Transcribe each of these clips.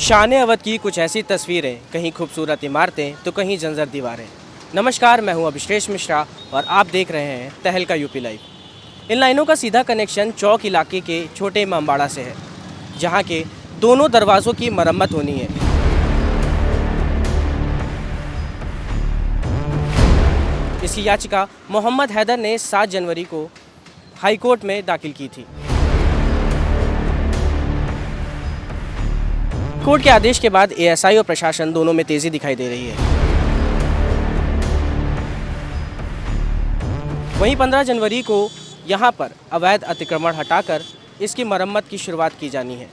शान अवध की कुछ ऐसी तस्वीरें, कहीं खूबसूरत इमारतें तो कहीं जंजर दीवारें। नमस्कार, मैं हूं अभिषेक मिश्रा और आप देख रहे हैं तहलका यूपी लाइव। इन लाइनों का सीधा कनेक्शन चौक इलाके के छोटे इमामबाड़ा से है, जहां के दोनों दरवाज़ों की मरम्मत होनी है। इसकी याचिका मोहम्मद हैदर ने 7 जनवरी को हाई कोर्ट में दाखिल की थी। कोर्ट के आदेश के बाद एएसआई और प्रशासन दोनों में तेजी दिखाई दे रही है। वहीं 15 जनवरी को यहां पर अवैध अतिक्रमण हटाकर इसकी मरम्मत की शुरुआत की जानी है।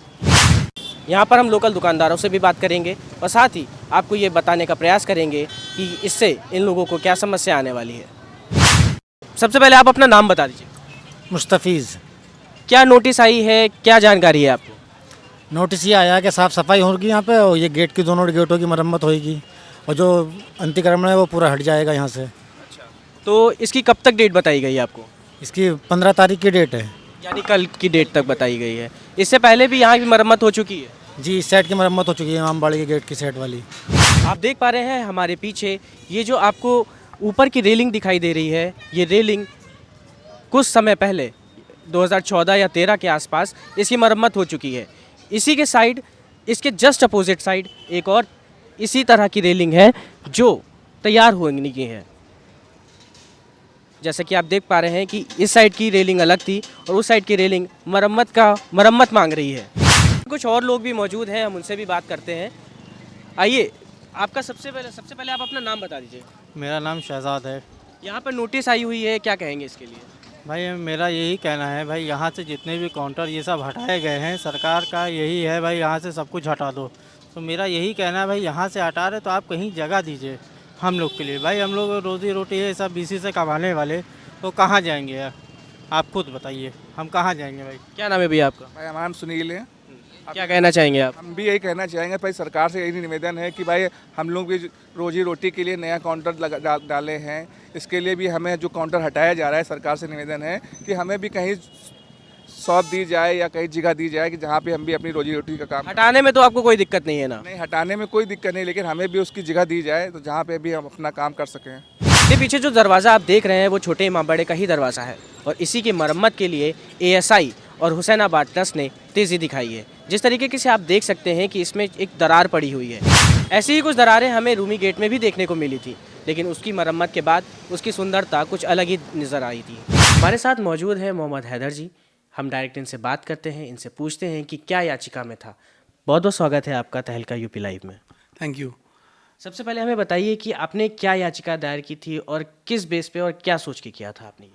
यहां पर हम लोकल दुकानदारों से भी बात करेंगे और साथ ही आपको ये बताने का प्रयास करेंगे कि इससे इन लोगों को क्या समस्या आने वाली है। सबसे पहले आप अपना नाम बता दीजिए। मुस्तफ़ीज़। क्या नोटिस आई है, क्या जानकारी है आपको? नोटिस ये आया कि साफ़ सफाई होगी यहाँ पे, और ये गेट की दोनों गेटों की मरम्मत होगी और जो अतिक्रमण है वो पूरा हट जाएगा यहाँ से। तो इसकी कब तक डेट बताई गई है आपको? इसकी 15 तारीख की डेट है। यानी कल की डेट तक बताई गई है। इससे पहले भी यहाँ की मरम्मत हो चुकी है? जी, इस साइड की मरम्मत हो चुकी है, इमामबाड़े के गेट की साइड वाली। आप देख पा रहे हैं हमारे पीछे ये जो आपको ऊपर की रेलिंग दिखाई दे रही है, ये रेलिंग कुछ समय पहले 2014 या 13 के आसपास इसकी मरम्मत हो चुकी है। इसी के साइड, इसके जस्ट अपोजिट साइड एक और इसी तरह की रेलिंग है जो तैयार होने की है। जैसे कि आप देख पा रहे हैं कि इस साइड की रेलिंग अलग थी और उस साइड की रेलिंग मरम्मत मांग रही है। कुछ और लोग भी मौजूद हैं, हम उनसे भी बात करते हैं। आइए, आपका सबसे पहले आप अपना नाम बता दीजिए। मेरा नाम शहजाद है। यहाँ पर नोटिस आई हुई है, क्या कहेंगे इसके लिए? भाई मेरा यही कहना है भाई, यहाँ से जितने भी काउंटर ये सब हटाए गए हैं, सरकार का यही है भाई यहाँ से सब कुछ हटा दो। तो मेरा यही कहना है भाई, यहाँ से हटा रहे तो आप कहीं जगह दीजिए हम लोग के लिए। भाई हम लोग रोज़ी रोटी है सब इसी से कमाने वाले, तो कहाँ जाएंगे यार, आप खुद बताइए, हम कहाँ जाएंगे भाई। क्या नाम है भैया आपका? भाई हमारा नाम सुनील है। क्या कहना चाहेंगे आप? हम भी यही कहना चाहेंगे भाई, सरकार से यही निवेदन है कि भाई हम लोग भी रोजी रोटी के लिए नया काउंटर डाले हैं, इसके लिए भी हमें जो काउंटर हटाया जा रहा है, सरकार से निवेदन है कि हमें भी कहीं शॉप दी जाए या कहीं जगह दी जाए कि जहाँ पे हम भी अपनी रोजी रोटी का काम। हटाने में तो आपको कोई दिक्कत नहीं है ना? नहीं, हटाने में कोई दिक्कत नहीं, लेकिन हमें भी उसकी जगह दी जाए तो जहाँ पे भी हम अपना काम कर सकें। ये पीछे जो दरवाज़ा आप देख रहे हैं वो छोटे इमामबाड़े का ही दरवाज़ा है और इसी की मरम्मत के लिए एएसआई और हुसैनाबाद ट्रस्ट ने तेज़ी दिखाई है। जिस तरीके से आप देख सकते हैं कि इसमें एक दरार पड़ी हुई है। ऐसी ही कुछ दरारें हमें रूमी गेट में भी देखने को मिली थी, लेकिन उसकी मरम्मत के बाद उसकी सुंदरता कुछ अलग ही नज़र आई थी। हमारे साथ मौजूद है मोहम्मद हैदर जी। हम डायरेक्ट इनसे बात करते हैं, इनसे पूछते हैं कि क्या याचिका में था। बहुत बहुत स्वागत है आपका तहलका यूपी लाइव में। Thank you. सबसे पहले हमें बताइए कि आपने क्या याचिका दायर की थी और किस बेस पे और क्या सोच के किया था आपने?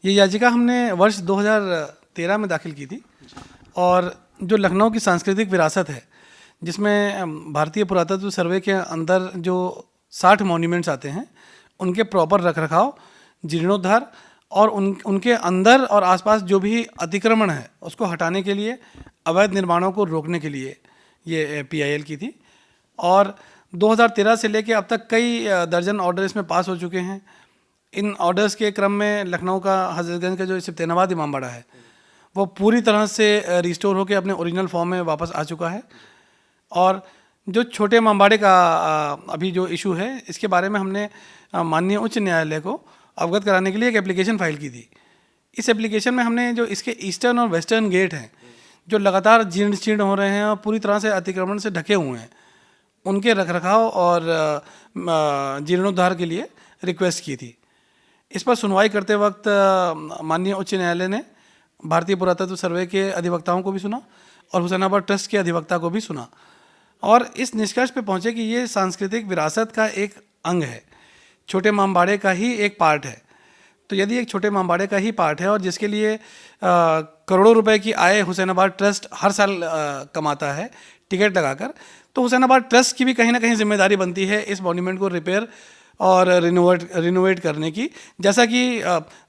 ये याचिका हमने वर्ष 2013 में दाखिल की थी और जो लखनऊ की सांस्कृतिक विरासत है, जिसमें भारतीय पुरातत्व सर्वे के अंदर जो 60 मॉन्यूमेंट्स आते हैं, उनके प्रॉपर रखरखाव, जीर्णोद्धार और उनके अंदर और आसपास जो भी अतिक्रमण है उसको हटाने के लिए, अवैध निर्माणों को रोकने के लिए ये पीआईएल की थी। और 2013 से लेके अब तक कई दर्जन ऑर्डर इसमें पास हो चुके हैं। इन ऑर्डर्स के क्रम में लखनऊ का हजरतगंज का जो सिब्तैनाबाद इमामबाड़ा है वो पूरी तरह से रिस्टोर होकर अपने ओरिजिनल फॉर्म में वापस आ चुका है। और जो छोटे इमामबाड़े का अभी जो इशू है, इसके बारे में हमने माननीय उच्च न्यायालय को अवगत कराने के लिए एक एप्लीकेशन फाइल की थी। इस एप्लीकेशन में हमने जो इसके ईस्टर्न और वेस्टर्न गेट हैं जो लगातार जीर्ण शीर्ण हो रहे हैं और पूरी तरह से अतिक्रमण से ढके हुए हैं, उनके रखरखाव और जीर्णोद्धार के लिए रिक्वेस्ट की थी। इस पर सुनवाई करते वक्त माननीय उच्च न्यायालय ने भारतीय पुरातत्व सर्वे के अधिवक्ताओं को भी सुना और हुसैनाबाद ट्रस्ट के अधिवक्ता को भी सुना और इस निष्कर्ष पे पहुंचे कि ये सांस्कृतिक विरासत का एक अंग है, छोटे इमामबाड़े का ही एक पार्ट है। तो यदि एक छोटे इमामबाड़े का ही पार्ट है और जिसके लिए करोड़ों रुपए की आय हुसैनाबाद ट्रस्ट हर साल कमाता है टिकट लगाकर, तो हुसैनाबाद ट्रस्ट की भी कहीं ना कहीं जिम्मेदारी बनती है इस मॉन्यूमेंट को रिपेयर और रिनोवेट करने की, जैसा कि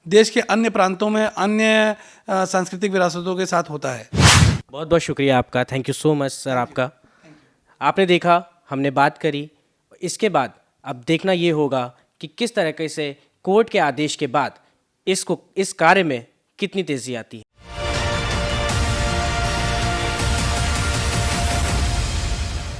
देश के अन्य प्रांतों में अन्य सांस्कृतिक विरासतों के साथ होता है। बहुत बहुत शुक्रिया आपका, thank you so much sir आपका। आपने देखा, हमने बात करी। इसके बाद अब देखना ये होगा कि किस तरीके से कोर्ट के आदेश के बाद इस कार्य में कितनी तेज़ी आती है।